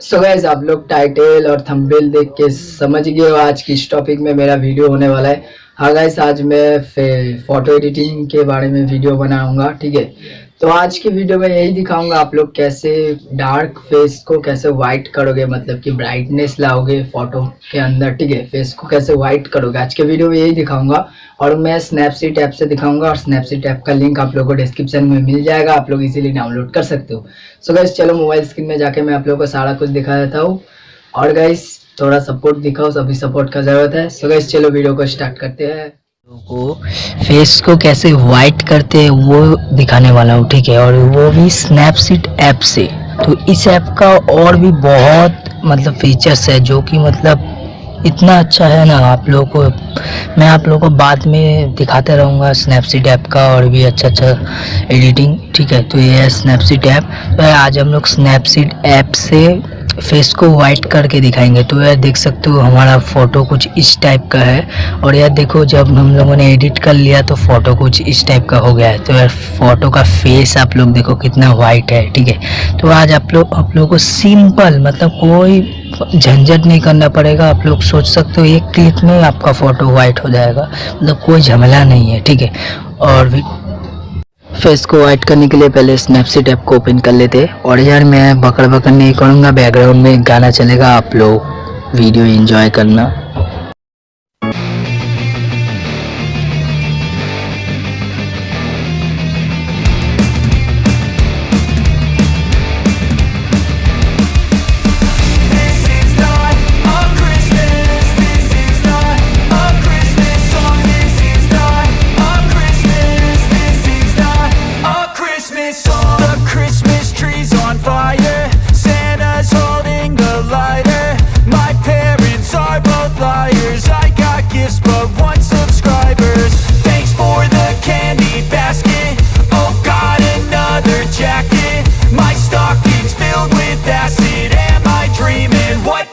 So guys आप लोग title और थंबनेल देख के समझ गए हो आज की इस टॉपिक में मेरा वीडियो होने वाला है। हाँ गाइस, आज मैं फोटो एडिटिंग के बारे में वीडियो बनाऊंगा। ठीक है, तो आज की वीडियो में यही दिखाऊंगा आप लोग कैसे डार्क फेस को कैसे वाइट करोगे, मतलब कि ब्राइटनेस लाओगे फोटो के अंदर। ठीक है, फेस को कैसे वाइट करोगे आज के वीडियो में यही दिखाऊंगा। और मैं स्नैपसीड ऐप से दिखाऊंगा और स्नैपसीड ऐप का लिंक आप लोगों को डिस्क्रिप्शन में मिल जाएगा, आप लोग इजीली डाउनलोड कर सकते हो। सो गाइस चलो मोबाइल स्क्रीन में जाके मैं आप लोगों को सारा कुछ दिखा देता हूँ। और गाइस थोड़ा सपोर्ट दिखाओ, सभी सपोर्ट का ज़रूरत है। सो गाइस चलो वीडियो को स्टार्ट करते हैं। को फेस को कैसे वाइट करते हैं वो दिखाने वाला हूँ। ठीक है, और वो भी स्नैपसीड ऐप से। तो इस ऐप का और भी बहुत मतलब फीचर्स है जो कि मतलब इतना अच्छा है ना, आप लोगों को मैं आप लोगों को बाद में दिखाते रहूँगा स्नैपसीड ऐप का और भी अच्छा एडिटिंग। ठीक है, तो ये है स्नैपसीड ऐप। तो आज हम लोग स्नैपसीड ऐप से फेस को वाइट करके दिखाएंगे। तो यार देख सकते हो हमारा फ़ोटो कुछ इस टाइप का है। और यार देखो जब हम लोगों ने एडिट कर लिया तो फ़ोटो कुछ इस टाइप का हो गया है। तो यार फ़ोटो का फेस आप लोग देखो कितना वाइट है। ठीक है, तो आज आप लोगों को सिंपल मतलब कोई झंझट नहीं करना पड़ेगा। आप लोग सोच सकते हो एक क्लिक में आपका फ़ोटो वाइट हो जाएगा, मतलब कोई झमेला नहीं है। ठीक है, और भी फेस को वाइट करने के लिए पहले स्नैपसीड ऐप को ओपन कर लेते। और यार मैं बकड़ नहीं करूँगा, बैकग्राउंड में गाना चलेगा, आप लोग वीडियो एंजॉय करना।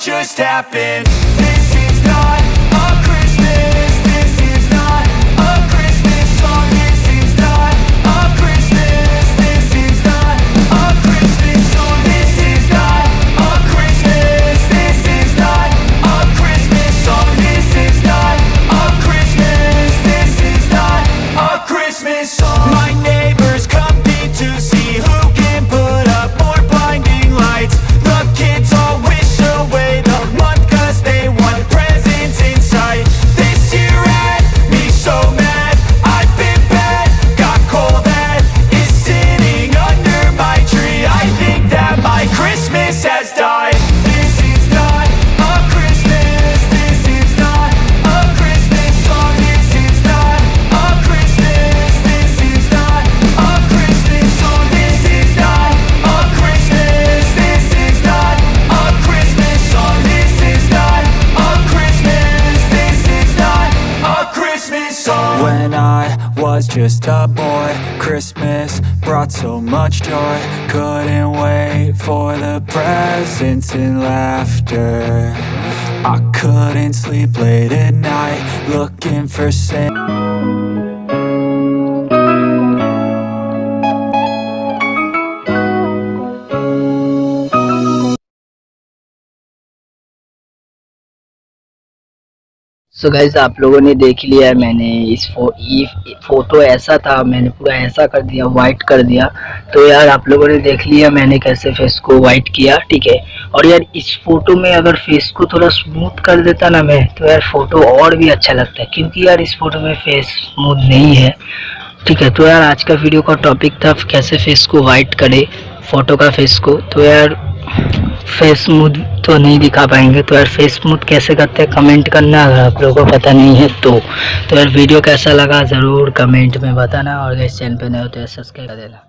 Just happened. This is not a Christmas. This is not a Christmas song. This is not a Christmas. This is not a Christmas song. This is not a Christmas. This is not a Christmas song. This is not a Christmas. This is not a Christmas song. My neighbors compete to see who can put up more blinding lights. The kids all wish away the month cause they want presents in sight. This year had me so mad, I've been bad, got coal that is sitting under my tree. I think that my Christmas has died. This is not a Christmas. This is not a Christmas song. This is not a Christmas. This is not a Christmas song. This is not a Christmas. This is not a Christmas song. This is not a Christmas. This is not a Christmas song. When I was just a boy, Christmas brought so much joy. Couldn't wait for the presents and laughter. I couldn't sleep late at night looking for Santa. So guys आप लोगों ने देख लिया है, मैंने ये photo ऐसा था, मैंने पूरा ऐसा कर दिया, वाइट कर दिया। तो यार आप लोगों ने देख लिया मैंने कैसे फेस को वाइट किया। ठीक है, और यार इस फोटो में अगर फेस को थोड़ा स्मूथ कर देता ना मैं, तो यार फोटो और भी अच्छा लगता है, क्योंकि यार इस फोटो में फेस स्मूथ नहीं है। ठीक है, तो यार आज का वीडियो का टॉपिक था कैसे फेस को वाइट करे फोटो का फेस को। तो यार फेस स्मूथ तो नहीं दिखा पाएंगे, तो यार फेस स्मूथ कैसे करते हैं कमेंट करना अगर आप लोगों को पता नहीं है तो यार वीडियो कैसा लगा ज़रूर कमेंट में बताना। और इस चैनल पे नए हो तो सब्सक्राइब कर देना।